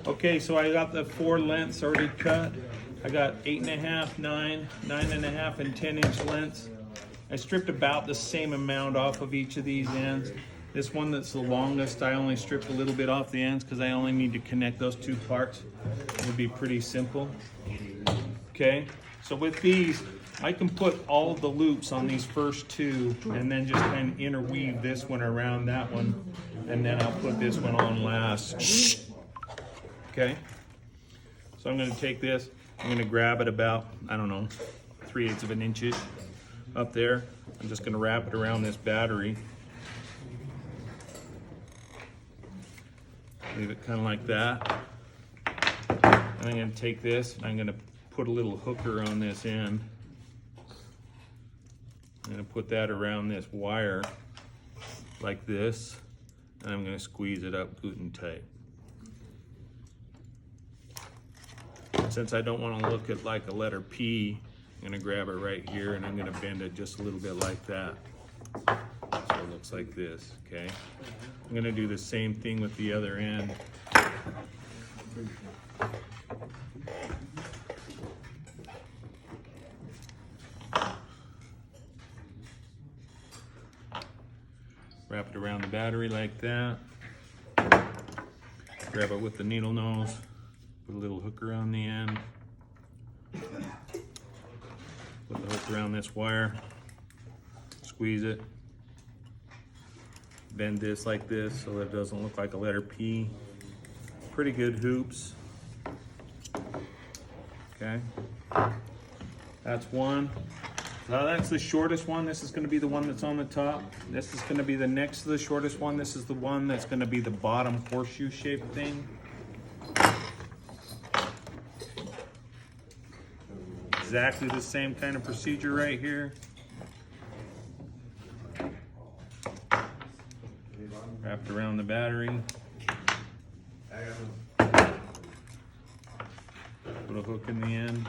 Okay, so I got the 4 lengths already cut. I got 8.5, 9, 9.5, and 10-inch lengths. I stripped about the same amount off of each of these ends. This one that's the longest, I only stripped a little bit off the ends because I only need to connect those 2 parts. It would be pretty simple. Okay, so with these, I can put all of the loops on these first 2 and then just kind of interweave this one around that one, and then I'll put this one on last. Okay, so I'm going to take this, I'm going to grab it about, I don't know, 3/8 of an inch up there. I'm just going to wrap it around this battery. Leave it kind of like that. And I'm going to take this and I'm going to put a little hooker on this end. I'm going to put that around this wire like this, and I'm going to squeeze it up good and tight. Since I don't want to look at like a letter P, I'm going to grab it right here and I'm going to bend it just a little bit like that. So it looks like this, okay? I'm going to do the same thing with the other end. Wrap it around the battery like that. Grab it with the needle nose. Put a little hooker on the end. Put the hook around this wire. Squeeze it. Bend this like this so that it doesn't look like a letter P. Pretty good hoops. Okay. That's one. Now that's the shortest one. This is going to be the one that's on the top. This is going to be the next to the shortest one. This is the one that's going to be the bottom horseshoe shaped thing. Exactly the same kind of procedure right here. Wrapped around the battery. Put a hook in the end.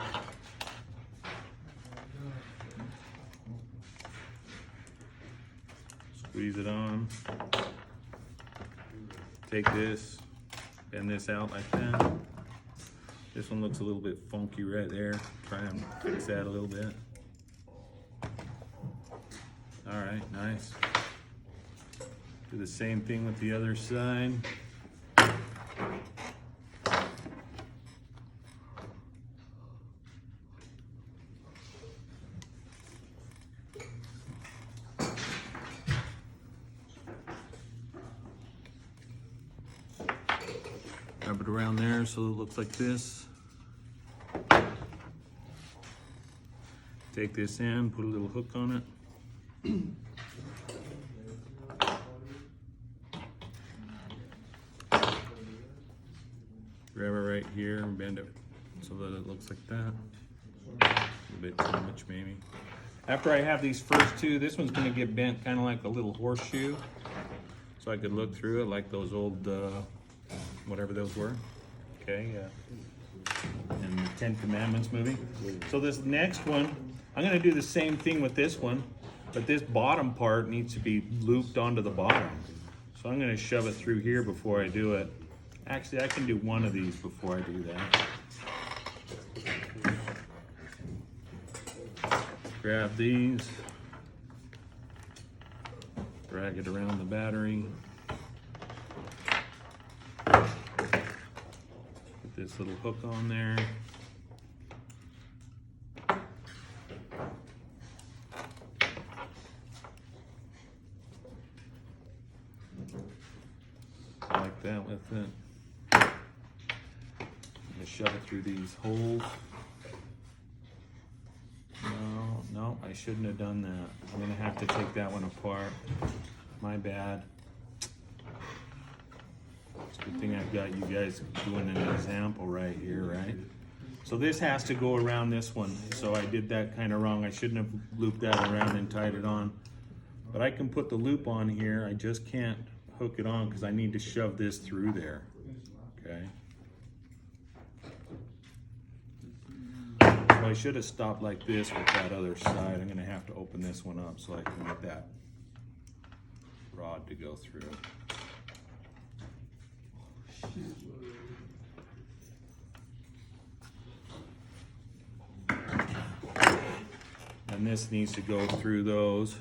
Squeeze it on. Take this, bend this out like that. This one looks a little bit funky right there. Try and fix that a little bit. All right, nice. Do the same thing with the other side. Wrap it around there so it looks like this. Take this in, put a little hook on it. Grab it right here and bend it so that it looks like that. A little bit too much maybe. After I have these first 2, this one's going to get bent kind of like a little horseshoe. So I could look through it like those old, whatever those were. Okay, in the 10 Commandments movie. So this next one, I'm going to do the same thing with this one, but this bottom part needs to be looped onto the bottom. So I'm going to shove it through here before I do it. Actually, I can do one of these before I do that. Grab these, drag it around the battery. Put this little hook on there. Like that with it. Shove it through these holes. No, I shouldn't have done that. I'm gonna have to take that one apart. My bad. It's a good thing I've got you guys doing an example right here, right? So this has to go around this one. So I did that kind of wrong. I shouldn't have looped that around and tied it on. But I can put the loop on here. I just can't hook it on because I need to shove this through there, okay? So I should have stopped like this with that other side. I'm gonna have to open this one up so I can get that rod to go through. And this needs to go through those.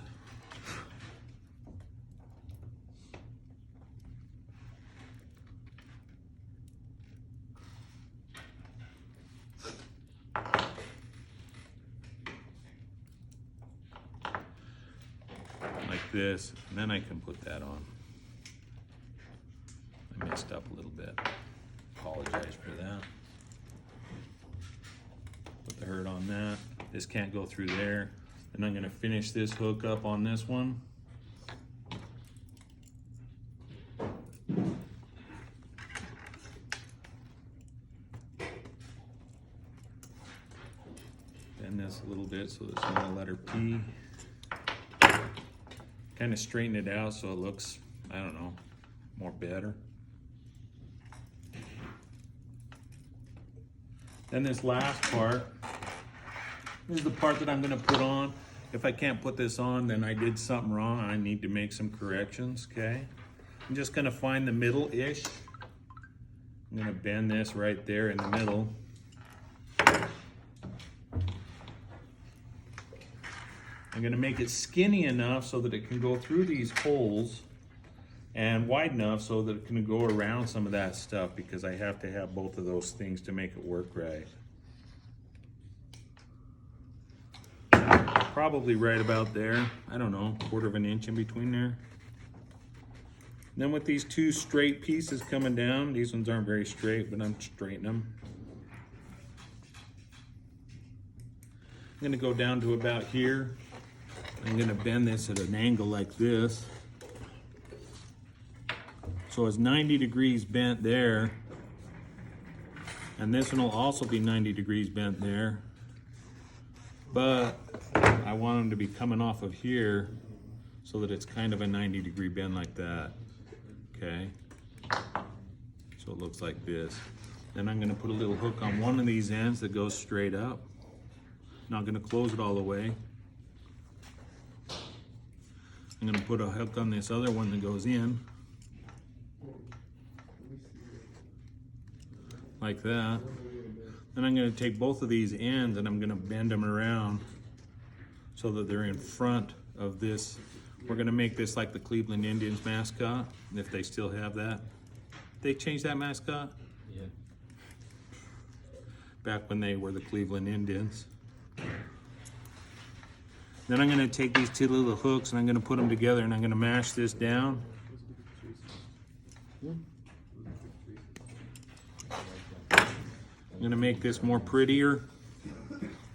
Like this, and then I can put that on. I messed up a little bit. Apologize for that. Put the hurt on that. This can't go through there. And I'm gonna finish this hook up on this one. Bend this a little bit so it's not a letter P. Kind of straighten it out so it looks, I don't know, more better. Then this last part, this is the part that I'm gonna put on. If I can't put this on, then I did something wrong. I need to make some corrections, okay? I'm just gonna find the middle-ish. I'm gonna bend this right there in the middle. I'm gonna make it skinny enough so that it can go through these holes and wide enough so that it can go around some of that stuff, because I have to have both of those things to make it work right. Probably right about there. I don't know, 1/4 of an inch in between there. Then with these two straight pieces coming down, these ones aren't very straight, but I'm straightening them. I'm gonna go down to about here. I'm gonna bend this at an angle like this. So it's 90 degrees bent there. And this one will also be 90 degrees bent there. But I want them to be coming off of here so that it's kind of a 90-degree bend like that, okay? So it looks like this. Then I'm gonna put a little hook on one of these ends that goes straight up. Not gonna close it all the way. I'm gonna put a hook on this other one that goes in. Like that. Then I'm gonna take both of these ends and I'm gonna bend them around so that they're in front of this. We're gonna make this like the Cleveland Indians mascot, if they still have that. They changed that mascot? Yeah. Back when they were the Cleveland Indians. Then I'm gonna take these two little hooks and I'm gonna put them together and I'm gonna mash this down. I'm gonna make this more prettier.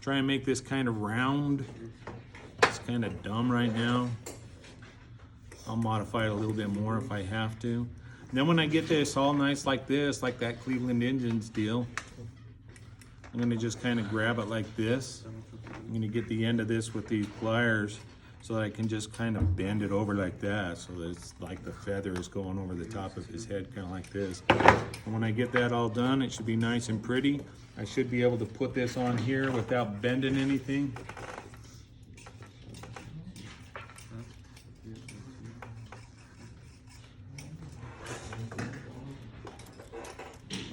Try and make this kind of round. It's kind of dumb right now. I'll modify it a little bit more if I have to. And then when I get this all nice like this, like that Cleveland Indians deal, I'm gonna just kind of grab it like this. I'm gonna get the end of this with these pliers so that I can just kind of bend it over like that so that it's like the feather is going over the top of his head, kind of like this. And when I get that all done, it should be nice and pretty. I should be able to put this on here without bending anything.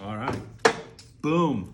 All right, boom.